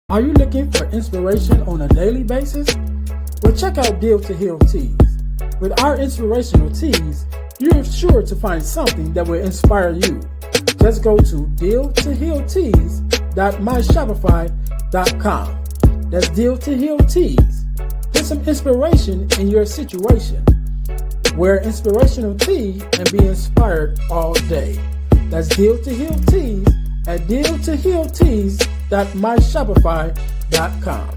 Are you looking for inspiration on a daily basis? Well, check out Deal to Heal Teas. With our inspirational teas, you're sure to find something that will inspire you. Just go to dealtohealteas.myshopify.com. That's Deal to Heal Teas. Get some inspiration in your situation. Wear inspirational tea and be inspired all day. That's Deal to Heal Teas at dealtohealteas.myshopify.com.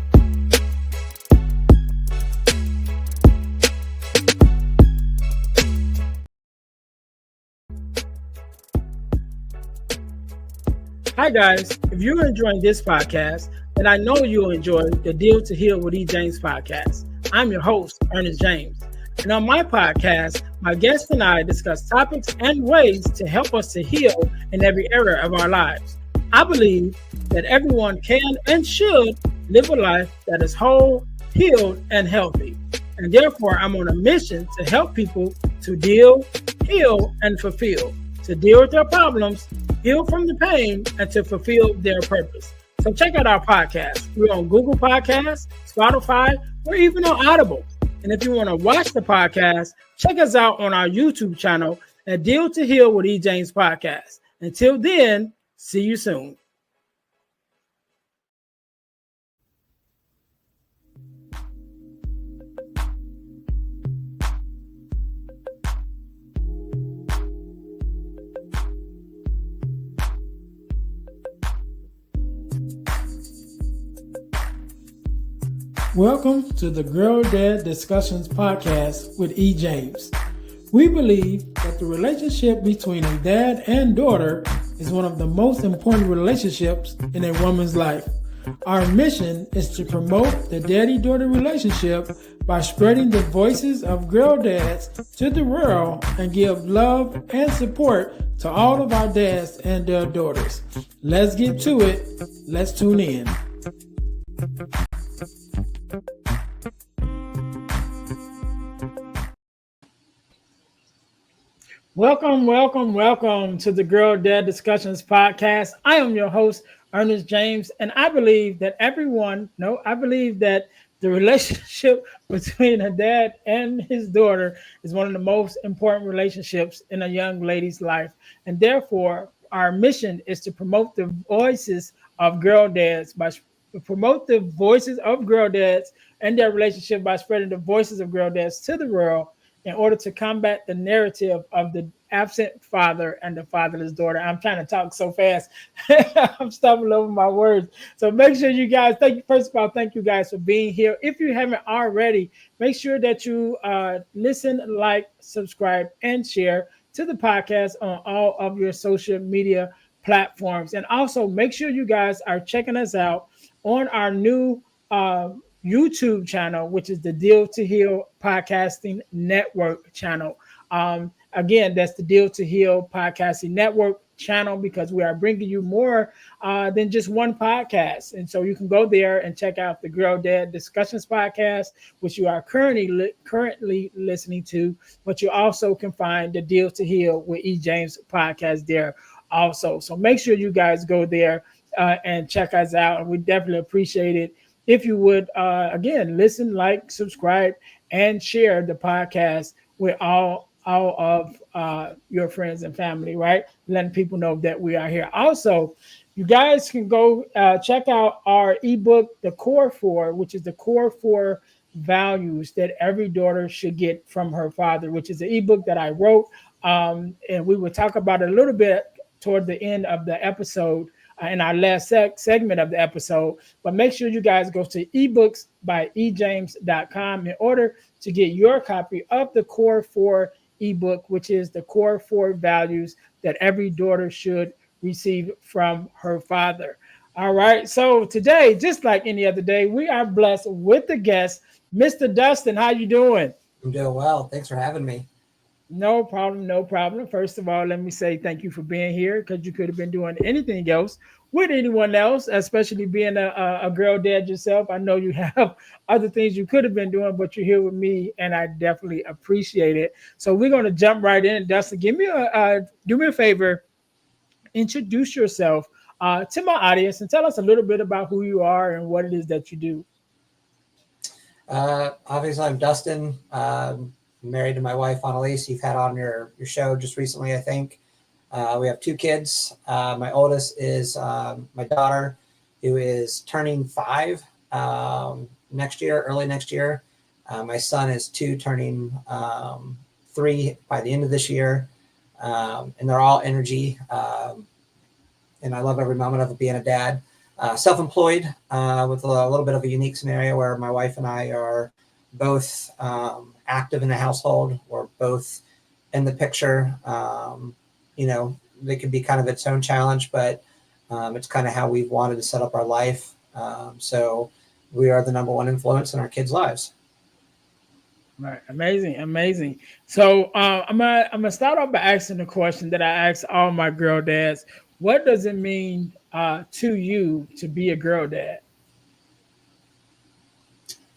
Hi guys, if you're enjoying this podcast, then I know you'll enjoy the Deal to Heal with E. James podcast. I'm your host, Ernest James. And on my podcast, my guests and I discuss topics and ways to help us to heal in every area of our lives. I believe that everyone can and should live a life that is whole, healed, and healthy. And therefore, I'm on a mission to help people to deal, heal, and fulfill, to deal with their problems, heal from the pain, and to fulfill their purpose. So check out our podcast. We're on Google Podcasts, Spotify, or even on Audible. And if you want to watch the podcast, check us out on our YouTube channel at Deal to Heal with E. James Podcast. Until then, see you soon. Welcome to the Girl Dad Discussions podcast with E. James. We believe that the relationship between a dad and daughter is one of the most important relationships in a woman's life. Our mission is to promote the daddy-daughter relationship by spreading the voices of girl dads to the world and give love and support to all of our dads and their daughters. Let's get to it. Let's tune in. Welcome to the Girl Dad Discussions podcast. I am your host, Ernest James, and I believe that the relationship between a dad and his daughter is one of the most important relationships in a young lady's life. And therefore, our mission is to promote the voices of girl dads and their relationship by spreading the voices of girl dads to the world in order to combat the narrative of the absent father and the fatherless daughter. I'm trying to talk so fast. I'm stumbling over my words. So make sure you guys, first of all, thank you guys for being here. If you haven't already, make sure that you listen, like, subscribe, and share to the podcast on all of your social media platforms. And also make sure you guys are checking us out on our new YouTube channel, which is the Deal to Heal Podcasting Network channel. Again, that's the Deal to Heal Podcasting Network channel because we are bringing you more than just one podcast. And so you can go there and check out the Girl Dad Discussions podcast, which you are currently listening to, but you also can find the Deal to Heal with E. James podcast there also. So make sure you guys go there and check us out. And we definitely appreciate it. If you would, again, listen, like, subscribe, and share the podcast with all of your friends and family, right? Letting people know that we are here. Also, you guys can go check out our ebook, The Core Four, which is the Core Four Values that every daughter should get from her father, which is an ebook that I wrote. And we will talk about it a little bit toward the end of the episode. In our last segment of the episode, but make sure you guys go to ebooks.ejames.com in order to get your copy of the Core 4 ebook, which is the Core 4 Values that every daughter should receive from her father. All right, so today, just like any other day, we are blessed with the guest, Mr. Dustin. How you doing? I'm doing well. Thanks for having me. No problem. First of all, let me say thank you for being here because you could have been doing anything else with anyone else, especially being a girl dad yourself. I know you have other things you could have been doing, but you're here with me, and I definitely appreciate it. So we're going to jump right in. Dustin, do me a favor. Introduce yourself to my audience and tell us a little bit about who you are and what it is that you do. Obviously, I'm Dustin. Married to my wife, Annalise. You've had on your show just recently, I think. We have two kids. My oldest is my daughter, who is turning 5 next year, early next year. My son is 2, turning 3 by the end of this year. And they're all energy. And I love every moment of being a dad. Self-employed with a little bit of a unique scenario where my wife and I are both active in the household. We're both in the picture. You know, they could be kind of its own challenge, but it's kind of how we've wanted to set up our life. So we are the number one influence in our kids' lives. Right, amazing, amazing. So I'm gonna start off by asking the question that I ask all my girl dads. What does it mean to you to be a girl dad?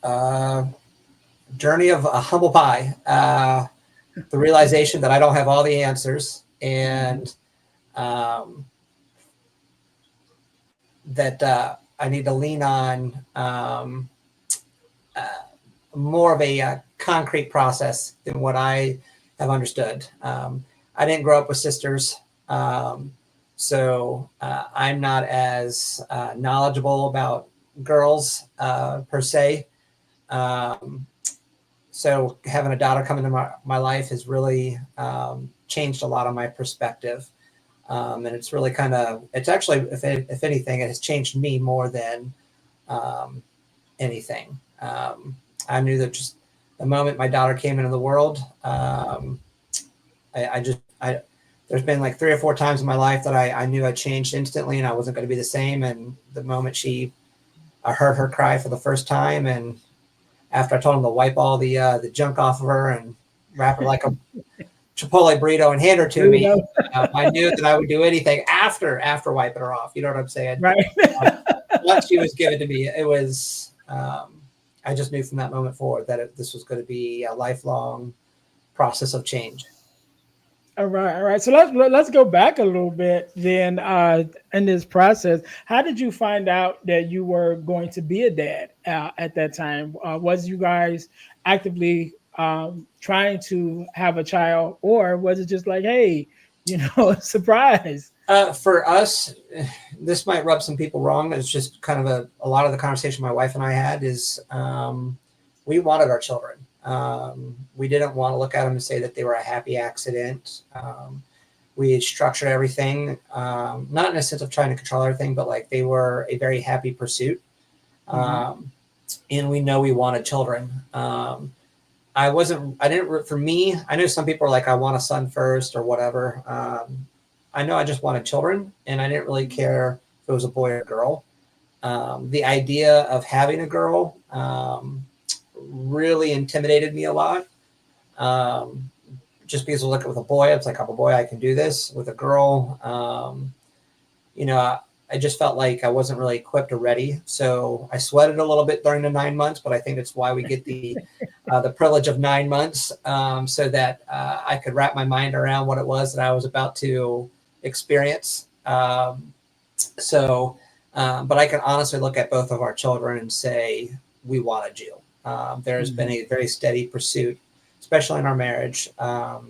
Uh, Journey of a humble pie. The realization that I don't have all the answers, and um, that I need to lean on uh, more of a concrete process than what I have understood. I didn't grow up with sisters, um, so I'm not as knowledgeable about girls per se. Um, so having a daughter come into my life has really changed a lot of my perspective. And it's really it's actually, if anything, it has changed me more than um, anything. I knew that just the moment my daughter came into the world, I there's been like 3 or 4 times in my life that I knew I changed instantly and I wasn't going to be the same. And the moment I heard her cry for the first time, and after I told him to wipe all the junk off of her and wrap her like a Chipotle burrito and hand her to me, Burrito. I knew that I would do anything after wiping her off. You know what I'm saying? Right. Um, Once she was given to me, it was I just knew from that moment forward that this was going to be a lifelong process of change. All right, all right. So let's go back a little bit then in this process. How did you find out that you were going to be a dad at that time? Was you guys actively trying to have a child, or was it just like, hey, surprise? For us, this might rub some people wrong. It's just kind of a lot of the conversation my wife and I had is we wanted our children. We didn't want to look at them and say that they were a happy accident. We had structured everything, not in a sense of trying to control everything, but like they were a very happy pursuit. Hmm. Um, and we know we wanted children. I didn't, for me, I know some people are like, I want a son first or whatever. I know I just wanted children and I didn't really care if it was a boy or a girl. The idea of having a girl really intimidated me a lot. Um, just because I look at with a boy, it's like, I'm a boy, I can do this. With a girl, you know, I just felt like I wasn't really equipped or ready. So I sweated a little bit during the 9 months, but I think it's why we get the privilege of 9 months, so that I could wrap my mind around what it was that I was about to experience. But I can honestly look at both of our children and say, we wanted you. There's been Hmm. a very steady pursuit, especially in our marriage. A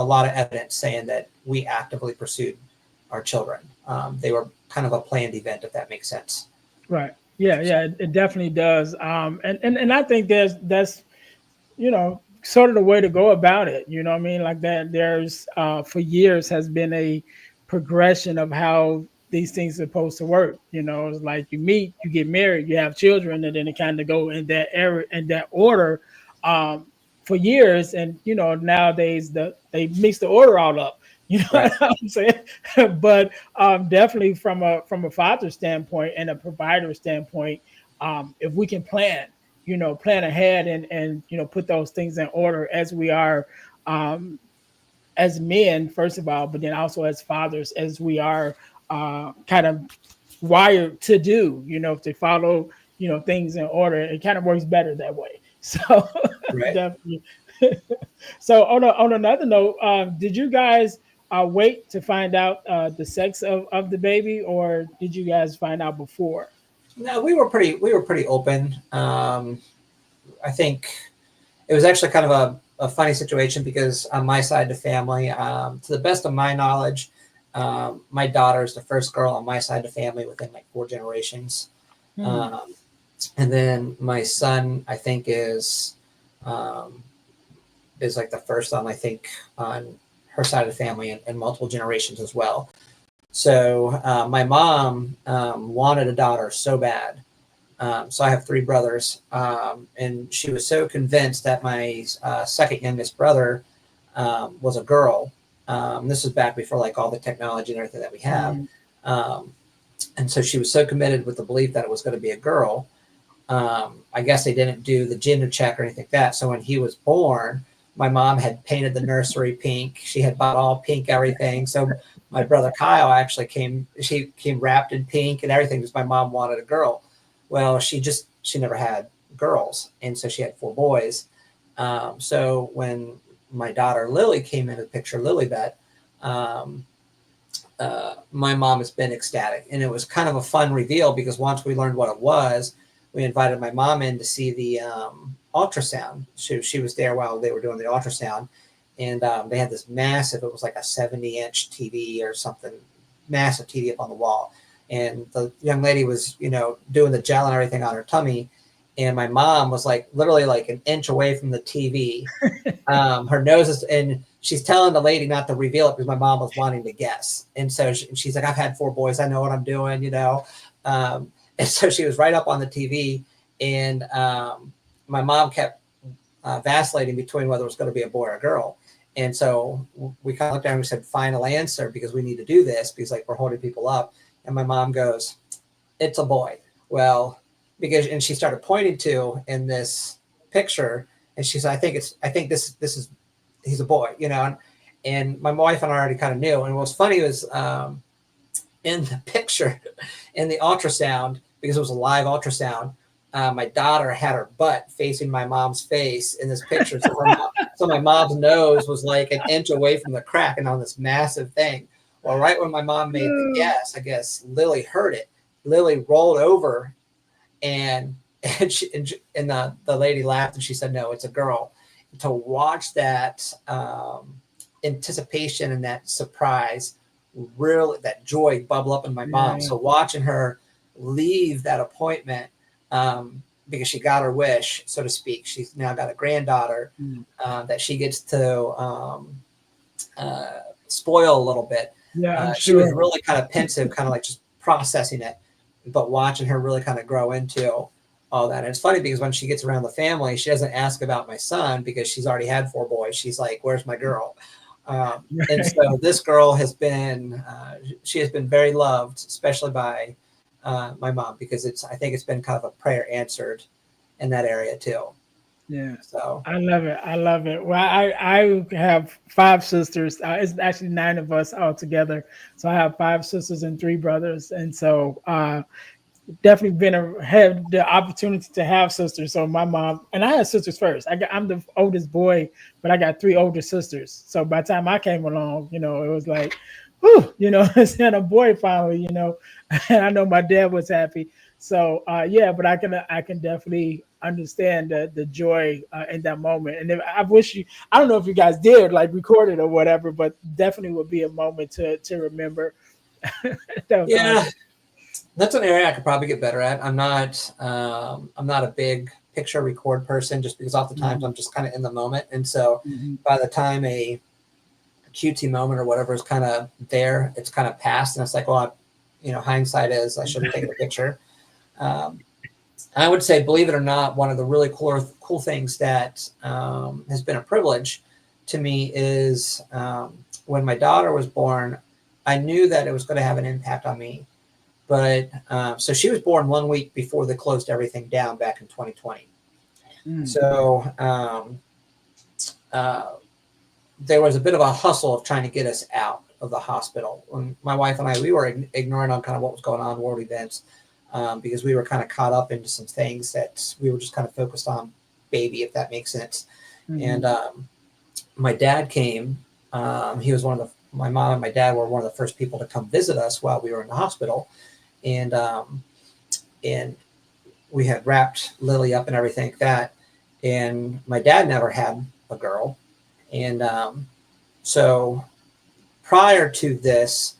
lot of evidence saying that we actively pursued our children. They were kind of a planned event, if that makes sense. Right. Yeah, So, yeah, it definitely does. And I think that's sort of the way to go about it. You know what I mean? Like that there's for years has been a progression of how these things are supposed to work. It's like you meet, you get married, you have children, and then it kind of go in that era in that order um for years. And nowadays they mix the order all up. You know right, what I'm saying? But definitely from a father standpoint and a provider standpoint, if we can plan ahead and put those things in order as we are um as men first of all, but then also as fathers, as we are kind of wired to do, to follow things in order. It kind of works better that way. So right. definitely. So on another note, did you guys wait to find out the sex of the baby, or did you guys find out before? No, we were pretty open. I think it was actually kind of a funny situation because on my side of the family, to the best of my knowledge, my daughter is the first girl on my side of the family within like 4 generations. Hmm. Um, and then my son, I think, um, is like the first on, I think, on her side of the family and multiple generations as well. So my mom wanted a daughter so bad. So I have 3 brothers, and she was so convinced that my second youngest brother was a girl. This is back before like all the technology and everything that we have. Hmm. Um, and so she was so committed with the belief that it was going to be a girl. I guess they didn't do the gender check or anything like that. So when he was born, my mom had painted the nursery pink. She had bought all pink everything. So my brother Kyle actually came. She came wrapped in pink and everything because my mom wanted a girl. Well, she never had girls, and so she had 4 boys. So when my daughter Lily came into the picture, Lilybet, um, my mom has been ecstatic. And it was kind of a fun reveal because once we learned what it was, we invited my mom in to see the ultrasound. She was there while they were doing the ultrasound. And they had this massive, it was like a 70-inch TV or something, massive TV up on the wall. And the young lady was, doing the gel and everything on her tummy. And my mom was like literally like an inch away from the TV. Her nose is, and she's telling the lady not to reveal it because my mom was wanting to guess. And so she's like, I've had 4 boys. I know what I'm doing. Um, and so she was right up on the TV. And my mom kept vacillating between whether it was going to be a boy or a girl. And so we kind of looked down and we said, final answer, because we need to do this because like we're holding people up. And my mom goes, it's a boy. Well, and she started pointing to in this picture, and she said, I think this is, he's a boy. And my wife and I already kind of knew. And what was funny was in the picture, in the ultrasound, because it was a live ultrasound, my daughter had her butt facing my mom's face in this picture. So my mom's nose was like an inch away from the crack and on this massive thing. Well, right when my mom made the guess, I guess Lily heard it. Lily rolled over and the lady laughed and she said, no, it's a girl. To watch that anticipation and that surprise, really that joy bubble up in my mom. Yeah. So watching her leave that appointment, because she got her wish, so to speak. She's now got a granddaughter Mm. that she gets to uh, spoil a little bit. Yeah, I'm She was sure. really kind of pensive, kind of like just processing it, but watching her really kind of grow into all that. And it's funny because when she gets around the family, she doesn't ask about my son because she's already had 4 boys. She's like, "Where's my girl?" And so this girl has been, she has been very loved, especially by my mom, because I think it's been kind of a prayer answered in that area too. Yeah. So I love it. I love it. Well, I have 5 sisters. It's actually 9 of us all together. So I have 5 sisters and 3 brothers, and so definitely had the opportunity to have sisters. So my mom and I had sisters first. I'm the oldest boy, but I got 3 older sisters. So by the time I came along, it was like, whew, it's had a boy finally. And I know my dad was happy. So yeah, but I can definitely understand the joy in that moment. And I wish I don't know if you guys did like record it or whatever, but definitely would be a moment to remember. That was yeah, awesome. that's an area I could probably get better at. I'm not a big picture record person just because oftentimes Mhm, I'm just kind of in the moment. And so mhm. by the time a cutesy moment or whatever is kind of there, it's kind of past. And it's like, well, hindsight is I should have taken a picture. Um, I would say, believe it or not, one of the really cool things that has been a privilege to me is when my daughter was born, I knew that it was going to have an impact on me. But so she was born 1 week before they closed everything down back in 2020. Mm. So uh, there was a bit of a hustle of trying to get us out of the hospital. When my wife and I, we were ignoring on kind of what was going on, world events, because we were kind of caught up into some things that we were just kind of focused on baby, if that makes sense. Mhm. And my dad came. He was one of the my mom and my dad were one of the first people to come visit us while we were in the hospital, and and we had wrapped Lily up and everything like that. And my dad never had a girl, and so prior to this,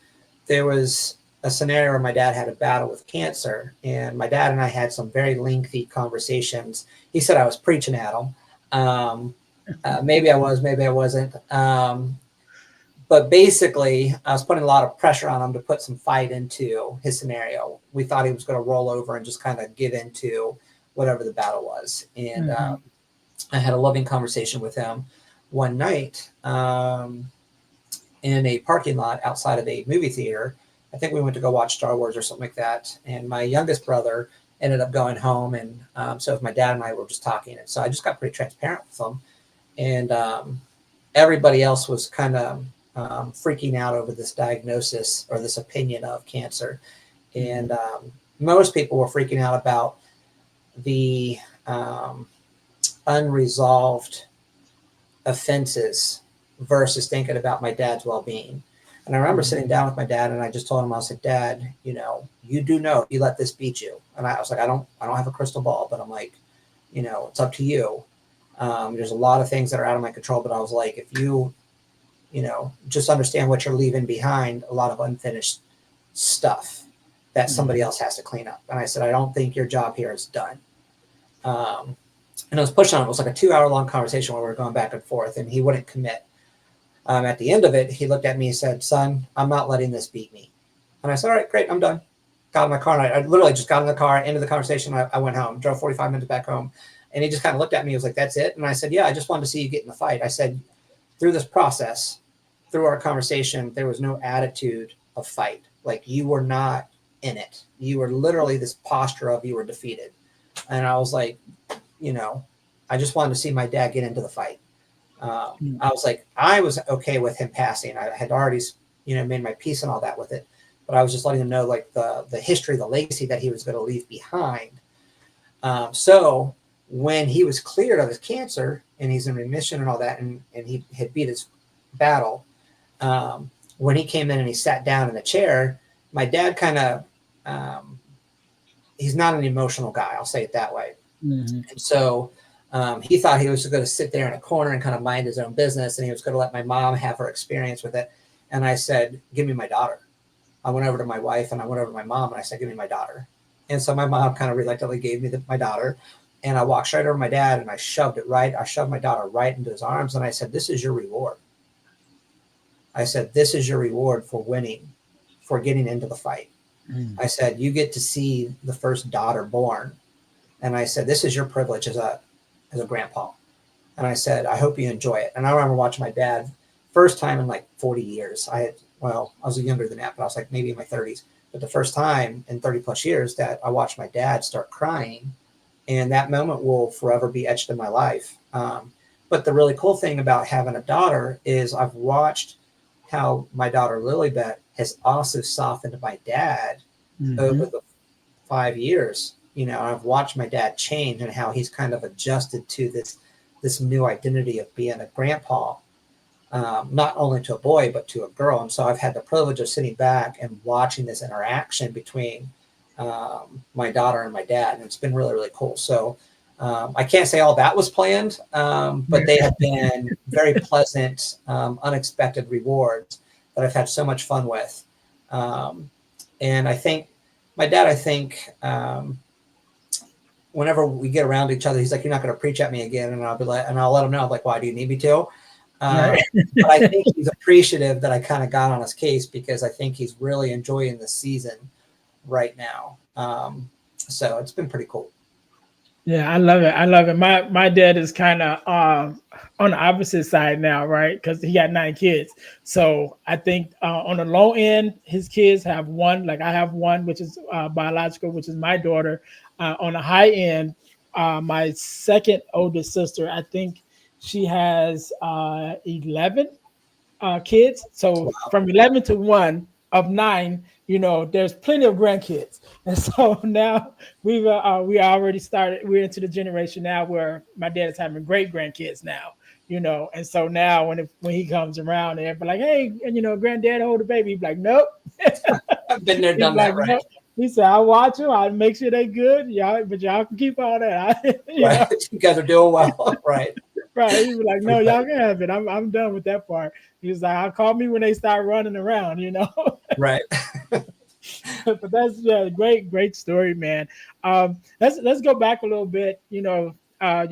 there was a scenario where my dad had a battle with cancer, and my dad and I had some very lengthy conversations. He said I was preaching at him. Maybe I was, maybe I wasn't. But basically, I was putting a lot of pressure on him to put some fight into his scenario. We thought he was going to roll over and just kind of give into whatever the battle was. And Mm-hmm. I had a loving conversation with him one night in a parking lot outside of a movie theater. I think we went to go watch Star Wars or something like that. And my youngest brother ended up going home. And so my dad and I were just talking. And so I just got pretty transparent with him. And everybody else was kind of freaking out over this diagnosis or this opinion of cancer. And most people were freaking out about the unresolved offenses versus thinking about my dad's well-being. And I remember sitting down with my dad and I just told him, I was like, Dad, you do know if you let this beat you. And I was like, I don't have a crystal ball, but I'm like, it's up to you. There's a lot of things that are out of my control, but I was like, if you, just understand what you're leaving behind, a lot of unfinished stuff that somebody else has to clean up. And I said, I don't think your job here is done. And I was pushing on it. It was like a 2-hour long conversation where we were going back and forth, and he wouldn't commit. At the end of it, he looked at me and said, Son, I'm not letting this beat me. And I said, all right, great, I'm done. Got in my car, and I literally just got in the car, ended the conversation. I went home, drove 45 minutes back home. And he just kind of looked at me. He was like, that's it? And I said, yeah, I just wanted to see you get in the fight. I said, through this process, through our conversation, there was no attitude of fight. Like, you were not in it. You were literally this posture of you were defeated. And I was like, I just wanted to see my dad get into the fight. I was like, I was okay with him passing. I had already, made my peace and all that with it. But I was just letting him know, like, the history, the legacy that he was going to leave behind. So when he was cleared of his cancer and he's in remission and all that, and he had beat his battle, when he came in and he sat down in a chair, my dad kind of, he's not an emotional guy, I'll say it that way. And so he thought he was going to sit there in a corner and kind of mind his own business, and he was going to let my mom have her experience with it. And I said, give me my daughter. I went over to my wife and I went over to my mom and I said, give me my daughter. And so my mom kind of reluctantly gave me my daughter. And I walked straight over to my dad and I shoved my daughter right into his arms. And I said, this is your reward. I said, this is your reward for winning, for getting into the fight. I said, you get to see the first daughter born. And I said, this is your privilege as a grandpa. And I said, I hope you enjoy it. And I remember watching my dad first time in like 40 years. I was younger than that, but I was like maybe in my 30s. But the first time in 30 plus years that I watched my dad start crying, and that moment will forever be etched in my life. But the really cool thing about having a daughter is I've watched how my daughter Lilybeth has also softened my dad over the 5 years. I've watched my dad change and how he's kind of adjusted to this new identity of being a grandpa, not only to a boy, but to a girl. And so I've had the privilege of sitting back and watching this interaction between my daughter and my dad. And it's been really, really cool. So I can't say all that was planned, but they have been very pleasant, unexpected rewards that I've had so much fun with. And I think my dad, whenever we get around each other, he's like, you're not going to preach at me again. And I'll be like, and I'll let him know, I'm like, why do you need me to? But I think he's appreciative that I kind of got on his case because I think he's really enjoying the season right now. So it's been pretty cool. Yeah, I love it. I love it. My dad is kind of on the opposite side now, right? Because he got 9 kids. So I think on the low end, his kids have one. Like I have one, which is biological, which is my daughter. On the high end, my second oldest sister, I think she has 11 kids. So Wow. from 11 to 1 of 9, there's plenty of grandkids. And so now we already started. We're into the generation now where my dad is having great grandkids now. And so now when he comes around and they're like, hey, and granddad hold the baby, he's like, nope. I've been there, He's done like, that, no. right? He said, I'll watch them. I'll make sure they good. Y'all, but y'all can keep all that. Right. You guys are doing well, right? Right. He was like, no, Right. y'all can have it. I'm done with that part. He was like, I'll call me when they start running around. Right. But that's great story, man. Let's go back a little bit. You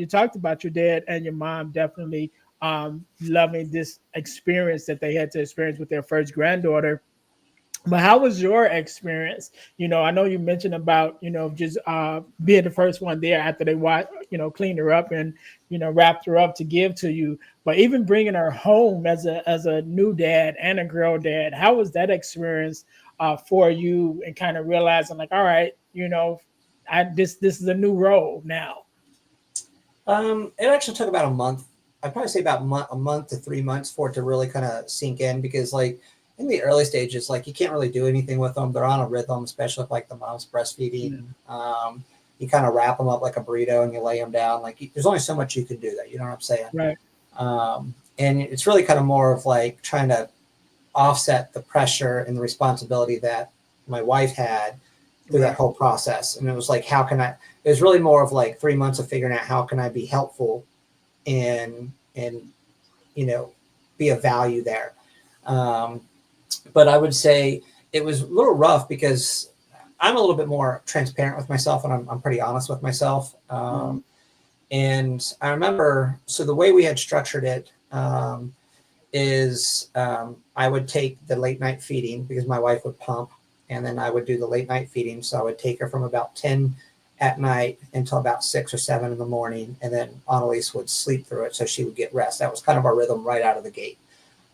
talked about your dad and your mom definitely loving this experience that they had to experience with their first granddaughter. But how was your experience? I know you mentioned about, just being the first one there after they cleaned her up and, wrapped her up to give to you. But even bringing her home as a new dad and a girl dad, how was that experience for you, and kind of realizing like, all right, this is a new role now. It actually took about a month. I'd probably say about a month to 3 months for it to really kind of sink in, because like in the early stages, like you can't really do anything with them. They're on a rhythm, especially if like the mom's breastfeeding. Yeah. You kind of wrap them up like a burrito and you lay them down. Like there's only so much you can do that. You know what I'm saying? Right. And it's really kind of more of like trying to offset the pressure and the responsibility that my wife had through that Right. whole process. And it was like, how can I? It was really more of like 3 months of figuring out how can I be helpful and you know be of value there. Um, but I would say it was a little rough because I'm a little bit more transparent with myself, and I'm pretty honest with myself. Mhm. And I remember, so the way we had structured it is I would take the late night feeding because my wife would pump, and then I would do the late night feeding. So I would take her from about 10 at night until about 6 or 7 in the morning, and then Annalise would sleep through it so she would get rest. That was kind of our rhythm right out of the gate.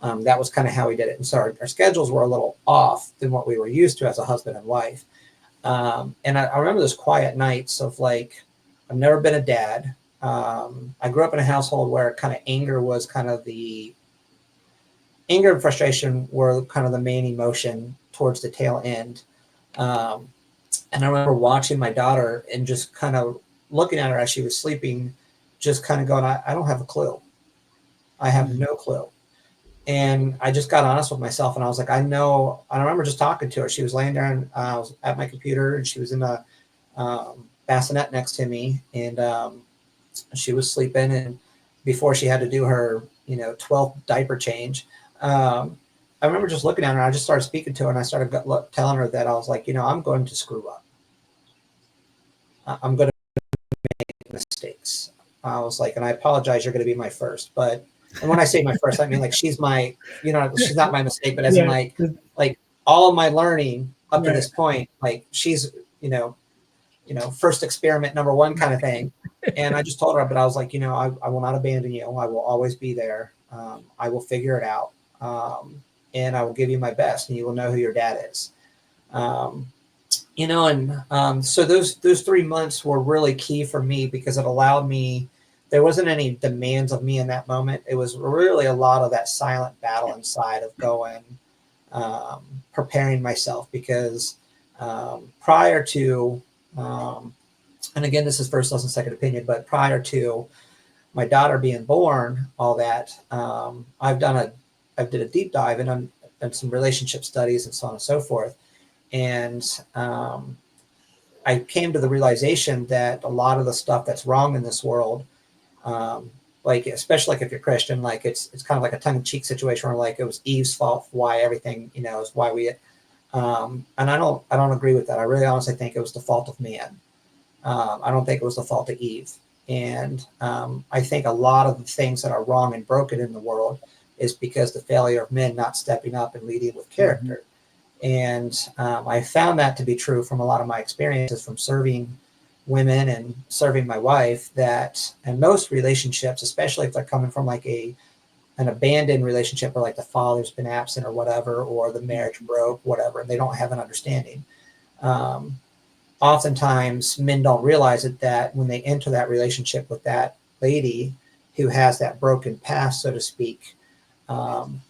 That was kind of how we did it. And so our schedules were a little off than what we were used to as a husband and wife. And I remember those quiet nights of like, I've never been a dad. I grew up in a household where kind of anger and frustration were kind of the main emotion towards the tail end. Um, and I remember watching my daughter and just kind of looking at her as she was sleeping, just kind of going, I don't have a clue. I have Mhm. no clue. And I just got honest with myself, and I was like, I know. I remember just talking to her. She was laying there, and I was at my computer, and she was in a bassinet next to me, and she was sleeping. And before she had to do her, 12th diaper change, um, I remember just looking at her. And I just started speaking to her, and I started telling her that I was like, I'm going to screw up. I'm going to make mistakes. I was like, and I apologize. You're going to be my first, but and when I say my first, I mean like she's not my mistake, but as in Yeah. like all of my learning up to Right. this point, like she's first experiment number one kind of thing. And I just told her, but I was like, I will not abandon you. I will always be there. I will figure it out, and I will give you my best, and you will know who your dad is. Um, and so those 3 months were really key for me because it allowed me. There wasn't any demands of me in that moment. It was really a lot of that silent battle inside of going, um, preparing myself because prior to, um, and again, this is first lesson, second opinion, but prior to my daughter being born, all that, I did a deep dive and done some relationship studies and so on and so forth. And I came to the realization that a lot of the stuff that's wrong in this world, um, like especially like if you're Christian, like it's kind of like a tongue in cheek situation where like it was Eve's fault for why everything is why we, and I don't agree with that. I really honestly think it was the fault of man. I don't think it was the fault of Eve, and I think a lot of the things that are wrong and broken in the world is because the failure of men not stepping up and leading with Mhm. character. And I found that to be true from a lot of my experiences from serving women and serving my wife, that in most relationships, especially if they're coming from like an abandoned relationship where like the father's been absent or whatever, or the marriage broke, whatever, and they don't have an understanding. Um, Oftentimes men don't realize it, that when they enter that relationship with that lady who has that broken past, so to speak, um,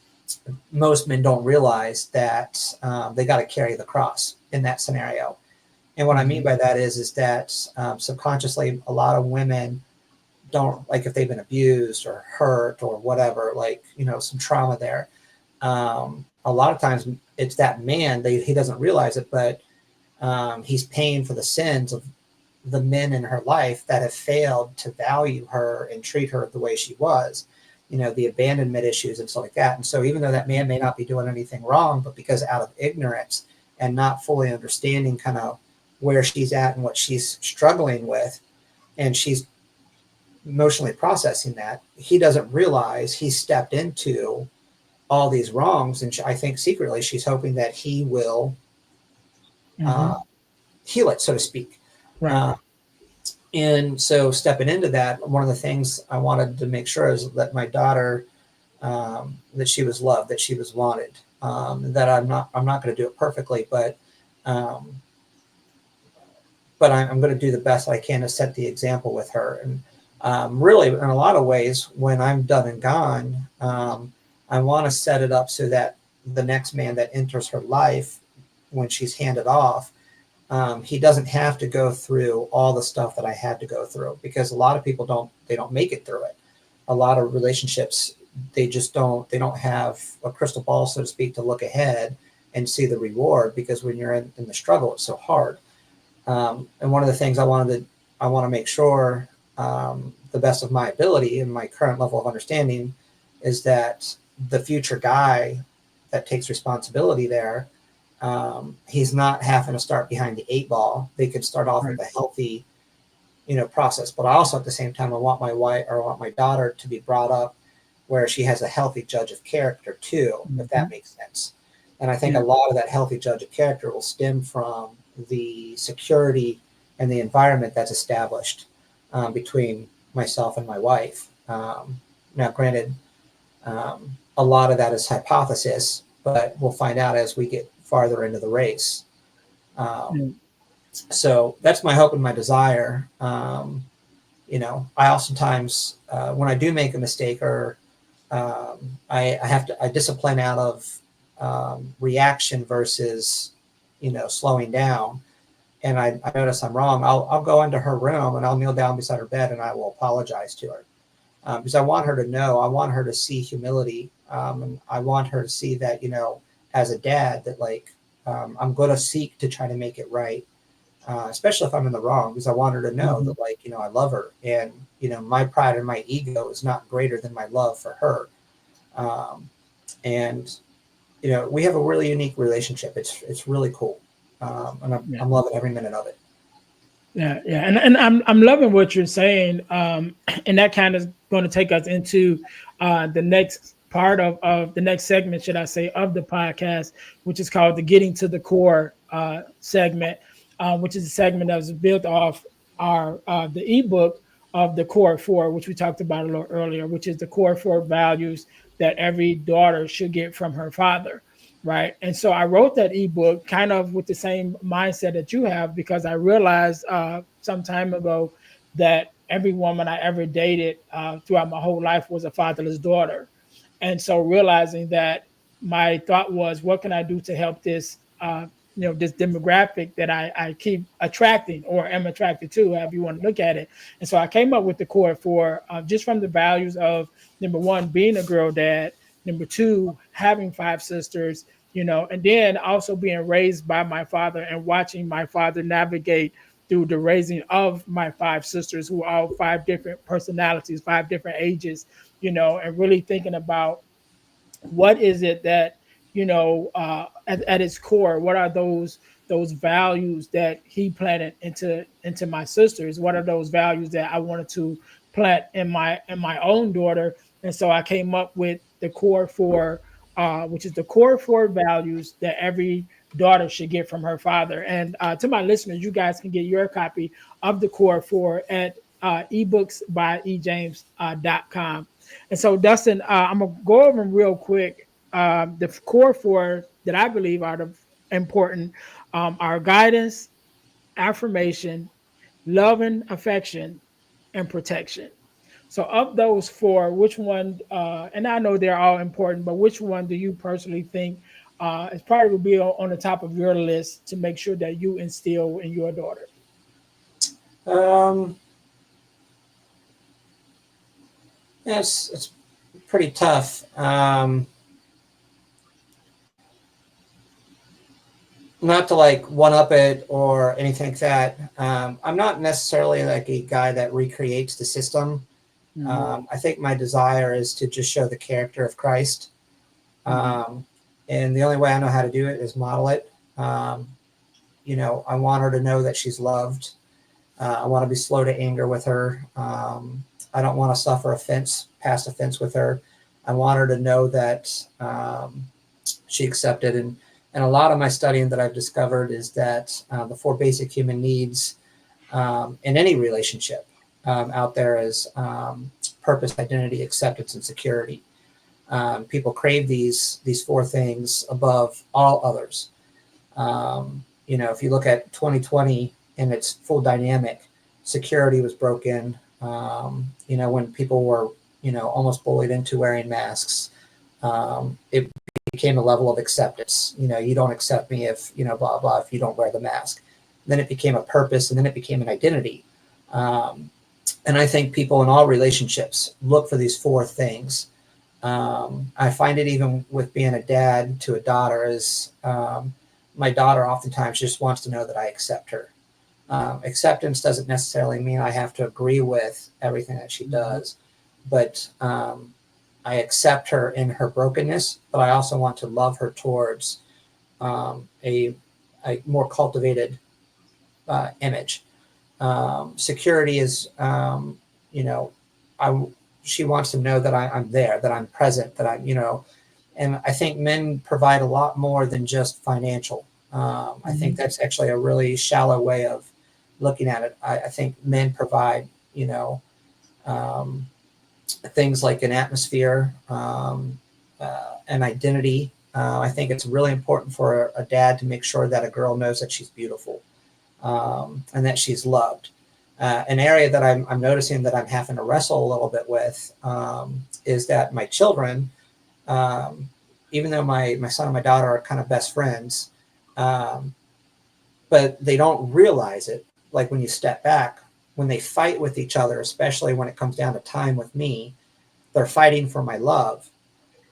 most men don't realize that they got to carry the cross in that scenario. And what I mean Mhm. by that is that subconsciously, a lot of women don't, like if they've been abused or hurt or whatever, like, some trauma there. A lot of times it's that man, he doesn't realize it, but he's paying for the sins of the men in her life that have failed to value her and treat her the way she was, the abandonment issues and stuff like that. And so even though that man may not be doing anything wrong, but because out of ignorance and not fully understanding kind of where she's at and what she's struggling with, and she's emotionally processing that, he doesn't realize he stepped into all these wrongs. And I think secretly she's hoping that he will Mm-hmm. uh, heal it, so to speak. Right. Uh, and so stepping into that, one of the things I wanted to make sure is that my daughter, that she was loved, that she was wanted, that I'm not going to do it perfectly, um, but I'm going to do the best I can to set the example with her. And really, in a lot of ways, when I'm done and gone, I want to set it up so that the next man that enters her life, when she's handed off, he doesn't have to go through all the stuff that I had to go through, because a lot of people don't make it through it. A lot of relationships, they don't have a crystal ball, so to speak, to look ahead and see the reward, because when you're in the struggle, it's so hard. And one of the things I want to make sure, the best of my ability and my current level of understanding, is that the future guy that takes responsibility there, he's not having to start behind the eight ball. They could start off Right. with a healthy, process. But I also, at the same time, I want my wife, or I want my daughter, to be brought up where she has a healthy judge of character too, if Mm-hmm. that makes sense. And I think a Yeah. lot of that healthy judge of character will stem from the security and the environment that's established, between myself and my wife. Now, granted, a lot of that is hypothesis, but we'll find out as we get farther into the race. Um, Yeah. so that's my hope and my desire. I oftentimes, when I do make a mistake, or I have to, I discipline out of reaction versus, slowing down. And I notice I'm wrong. I'll go into her room and I'll kneel down beside her bed and I will apologize to her, because I want her to know, I want her to see humility, and I want her to see that, as a dad, that, like, I'm going to seek to try to make it right, especially if I'm in the wrong, because I want her to know Mm-hmm. that, like, I love her, and my pride and my ego is not greater than my love for her. Um, and we have a really unique relationship. It's really cool, and Yeah. I'm loving every minute of it. Yeah, yeah, and I'm loving what you're saying, and that kind of going to take us into the next part of the next segment, should I say, of the podcast, which is called the Getting to the Core segment, which is a segment that was built off our the ebook of the Core Four, which we talked about a little earlier, which is the Core Four values that every daughter should get from her father, right? And so I wrote that ebook kind of with the same mindset that you have, because I realized some time ago that every woman I ever dated throughout my whole life was a fatherless daughter. And so realizing that, my thought was, what can I do to help this this demographic that I keep attracting, or am attracted to, however you want to look at it. And so I came up with the core for just from the values of, number one, being a girl dad, number two, having five sisters, and then also being raised by my father and watching my father navigate through the raising of my five sisters, who are all five different personalities, five different ages, and really thinking about what is it that, at its core, what are those values that he planted into my sisters? What are those values that I wanted to plant in my own daughter? And so I came up with the core four, which is the core four values that every daughter should get from her father. And to my listeners, you guys can get your copy of the core four at ebooks by ejames.com. And so, Dustin, I'm gonna go over them real quick. The core four that I believe are the important are guidance, affirmation, love and affection, and protection. So, of those four, which one? And I know they're all important, but which one do you personally think is probably will be on the top of your list to make sure that you instill in your daughter? Um, Yeah, it's pretty tough. Not to like one up it or anything like that. I'm not necessarily like a guy that recreates the system. Mm-hmm. I think my desire is to just show the character of Christ. Mm-hmm. Um, and the only way I know how to do it is model it. Um, I want her to know that she's loved. I want to be slow to anger with her. I don't want to suffer past offense with her. I want her to know that she accepted. And a lot of my studying that I've discovered is that the four basic human needs in any relationship out there is purpose, identity, acceptance, and security. People crave these four things above all others. If you look at 2020 in its full dynamic, security was broken. When people were, almost bullied into wearing masks, it became a level of acceptance. You don't accept me if, blah, blah, if you don't wear the mask. Then it became a purpose, and then it became an identity. Um, and I think people in all relationships look for these four things. I find it even with being a dad to a daughter is my daughter oftentimes just wants to know that I accept her. Acceptance doesn't necessarily mean I have to agree with everything that she Mm-hmm. does, but I accept her in her brokenness, but I also want to love her towards a more cultivated image. Security is, you know, I she wants to know that I'm there, that I'm present, that and I think men provide a lot more than just financial. I think Mm-hmm. that's actually a really shallow way of looking at it. I think men provide, um, things like an atmosphere, an identity. I think it's really important for a dad to make sure that a girl knows that she's beautiful and that she's loved. An area that I'm noticing that I'm having to wrestle a little bit with is that my children, um, even though my son and my daughter are kind of best friends, um, but they don't realize it. Like when you step back, when they fight with each other, especially when it comes down to time with me, they're fighting for my love,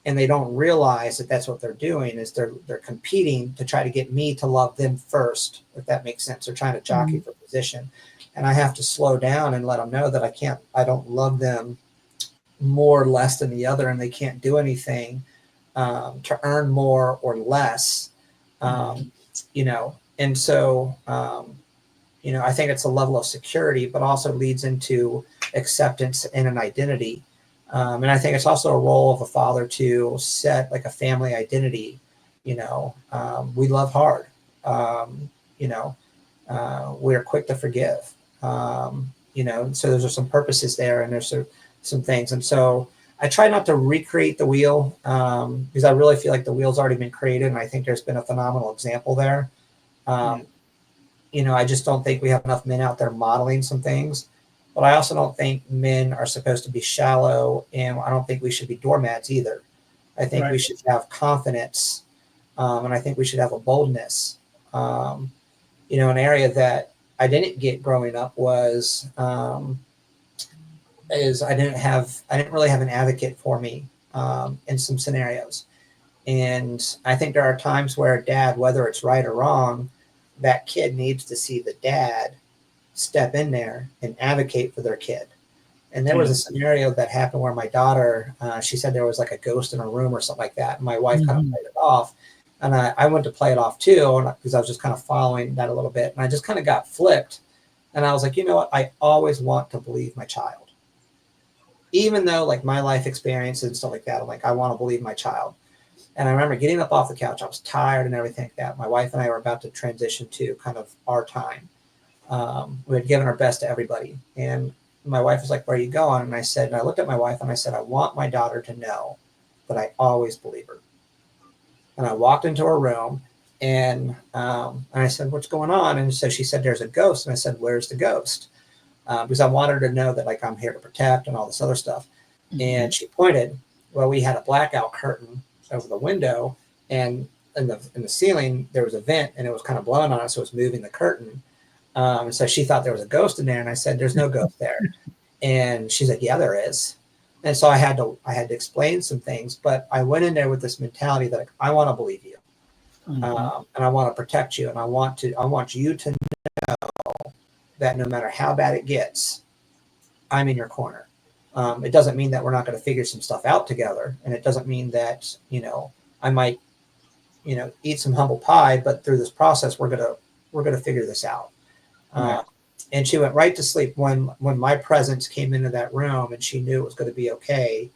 and they don't realize that that's what they're doing is they're competing to try to get me to love them first, if that makes sense. They're trying to jockey for position, and I have to slow down and let them know that I don't love them more or less than the other, and they can't do anything to earn more or less. Mm-hmm. um, and so I think it's a level of security, but also leads into acceptance and an identity. And I think it's also a role of a father to set like a family identity. We love hard. Um, you know, we're quick to forgive. So there's some purposes there, and there's some things. And so I try not to recreate the wheel because I really feel like the wheel's already been created, and I think there's been a phenomenal example there. Yeah. Um, I just don't think we have enough men out there modeling some things. But I also don't think men are supposed to be shallow, and I don't think we should be doormats either. I think we Right. should have confidence, and I think we should have a boldness. Um, an area that I didn't get growing up was is I didn't really have an advocate for me in some scenarios. And I think there are times where a dad, whether it's right or wrong, that kid needs to see the dad step in there and advocate for their kid. And there was Yeah. a scenario that happened where my daughter, she said there was like a ghost in her room or something like that. And my wife kind of Mm-hmm. played it off. And I went to play it off too, because I was just kind of following that a little bit. And I just kind of got flipped. And I was like, you know what? I always want to believe my child. Even though like my life experiences and stuff like that, I'm like, I want to believe my child. And I remember getting up off the couch. I was tired and everything like that. My wife and I were about to transition to kind of our time. We had given our best to everybody. And my wife was like, where are you going? And I looked at my wife and I said, I want my daughter to know that I always believe her. And I walked into her room and I said, what's going on? And so she said, there's a ghost. And I said, where's the ghost? Because I wanted her to know that like I'm here to protect and all this other stuff. Mm-hmm. And she pointed. Well, we had a blackout curtain over the window, and in the ceiling there was a vent, and it was kind of blowing on us, so it was moving the curtain. So she thought there was a ghost in there, and I said, "There's no ghost there." And she's like, "Yeah, there is." And so I had to explain some things, but I went in there with this mentality that I want to believe you, Mm-hmm. and I want to protect you, and I want you to know that no matter how bad it gets, I'm in your corner. It doesn't mean that we're not going to figure some stuff out together, and it doesn't mean that I might eat some humble pie, but through this process we're gonna figure this out. Right. Uh, and she went right to sleep when my presence came into that room, and she knew it was going to be okay.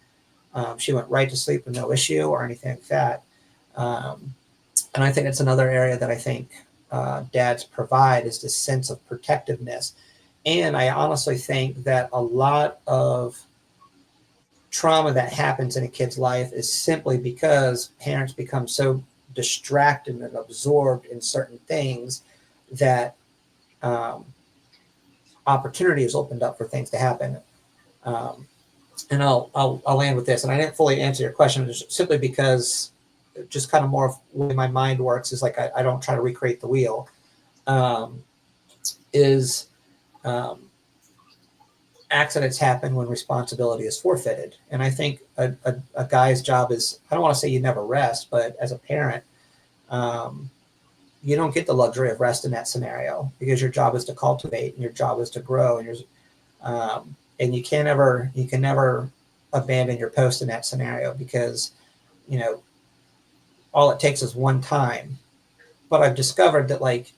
She went right to sleep with no issue or anything like that. Um, and I think it's another area that I think dads provide is this sense of protectiveness. And I honestly think that a lot of trauma that happens in a kid's life is simply because parents become so distracted and absorbed in certain things that um, opportunity is opened up for things to happen. Um, and I'll land with this. And I didn't fully answer your question just simply because just kind of more of the way my mind works is like I don't try to recreate the wheel. Um, is um, accidents happen when responsibility is forfeited. And I think a guy's job is, I don't want to say you never rest, but as a parent, um, you don't get the luxury of rest in that scenario because your job is to cultivate and your job is to grow um, and you can never abandon your post in that scenario because you know all it takes is one time. But I've discovered that like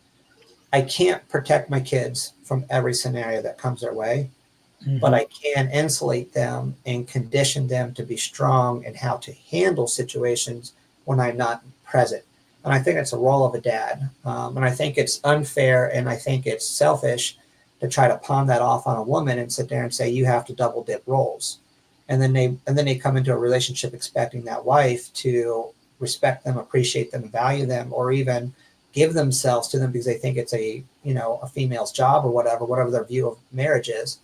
I can't protect my kids from every scenario that comes their way, but Mm-hmm. I can insulate them and condition them to be strong in how to handle situations when I'm not present. And I think it's a role of a dad. And I think it's unfair and I think it's selfish to try to pawn that off on a woman and sit there and say you have to double dip roles. And then they come into a relationship expecting that wife to respect them, appreciate them, value them, or even give themselves to them because they think it's a female's job or whatever their view of marriage is.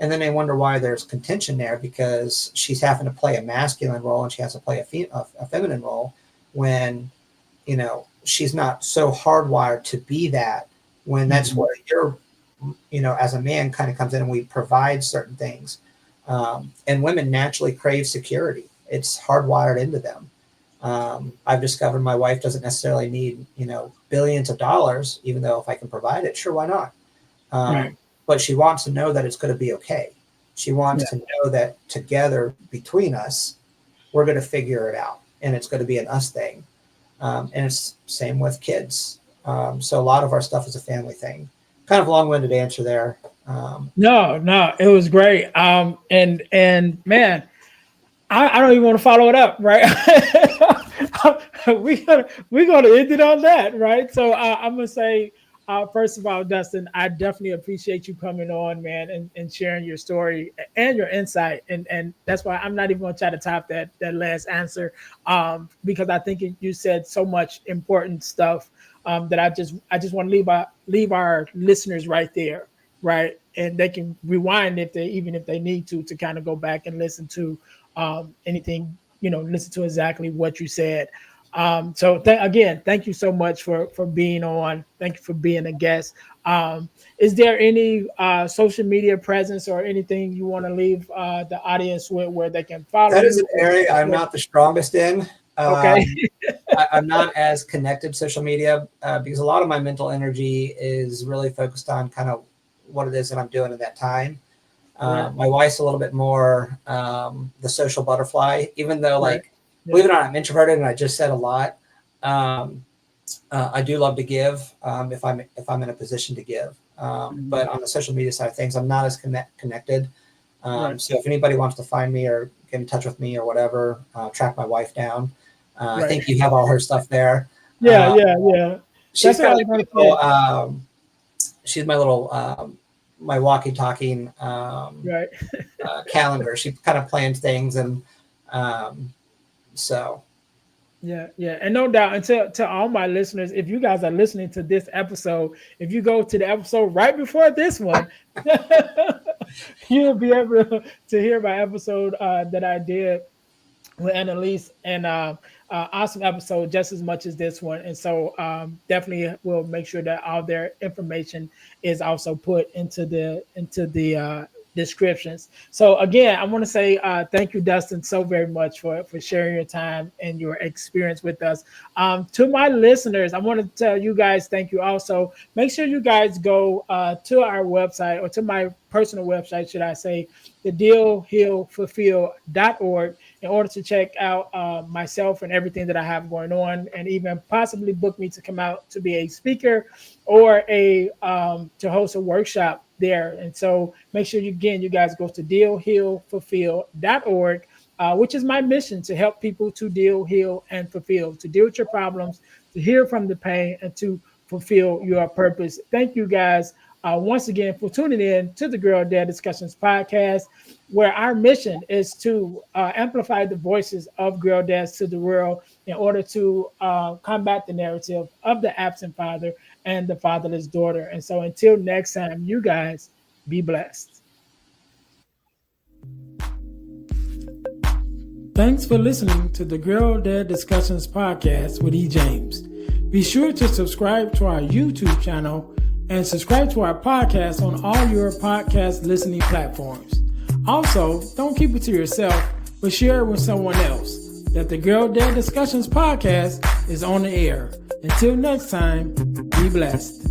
And then they wonder why there's contention there because she's having to play a masculine role and she has to play a feminine role when she's not so hardwired to be that. When that's Mm-hmm. where as a man kind of comes in and we provide certain things. And women naturally crave security. It's hardwired into them. I've discovered my wife doesn't necessarily need billions of dollars, even though if I can provide it, sure, why not? Right. But she wants to know that it's going to be okay. She wants Yeah. to know that together between us, we're going to figure it out, and it's going to be an us thing. And it's same with kids. So a lot of our stuff is a family thing. Kind of long-winded answer there. No, no, it was great. And man, I don't even want to follow it up, right? We're gonna end it on that, right? So I'm gonna say, first of all, Dustin, I definitely appreciate you coming on, man, and sharing your story and your insight, and that's why I'm not even gonna try to top that last answer, because I think you said so much important stuff, that I just want to leave our listeners right there, right, and they can rewind if they even if they need to kind of go back and listen to anything, listen to exactly what you said. So again, thank you so much for being on. Thank you for being a guest. Is there any social media presence or anything you want to leave the audience with where they can follow That is you? an area I'm not the strongest in. Okay. I'm not as connected social media because a lot of my mental energy is really focused on kind of what it is that I'm doing at that time. Right. My wife's a little bit more the social butterfly, even though, Right. like, Yeah. believe it or not, I'm introverted and I just said a lot. Um, I do love to give if I'm in a position to give. Mhm. But on the social media side of things, I'm not as connected. Right. So if anybody wants to find me or get in touch with me or whatever, track my wife down. I Right. think you have all her stuff there. Yeah. Uh, Yeah. Yeah. she's That's what kind I of was like gonna my say. she's my little my walkie talking Right. calendar. She kind of plans things and um, so Yeah, yeah, and no doubt. And to all my listeners, if you guys are listening to this episode, if you go to the episode right before this one, you'll be able to hear my episode that I did with Annalise, and awesome episode just as much as this one. And so definitely we'll make sure that all their information is also put into the descriptions. So again, I want to say thank you, Dustin, so very much for sharing your time and your experience with us. To my listeners, I want to tell you guys thank you also. Make sure you guys go to our website, or to my personal website, should I say, the dealhealfulfill.org, in order to check out myself and everything that I have going on, and even possibly book me to come out to be a speaker, or a to host a workshop there. And so make sure you guys go to dealhealfulfill.org, which is my mission, to help people to deal, heal, and fulfill, to deal with your problems, to heal from the pain, and to fulfill your purpose. Thank you guys once again for tuning in to the Girl Dad Discussions podcast, where our mission is to amplify the voices of girl dads to the world, in order to combat the narrative of the absent father and the fatherless daughter. And so until next time, you guys be blessed. Thanks for listening to the Girl Dad Discussions podcast with E. James. Be sure to subscribe to our YouTube channel and subscribe to our podcast on all your podcast listening platforms. Also, don't keep it to yourself, but share it with someone else, that the Girl Dad Discussions podcast is on the air. Until next time, be blessed.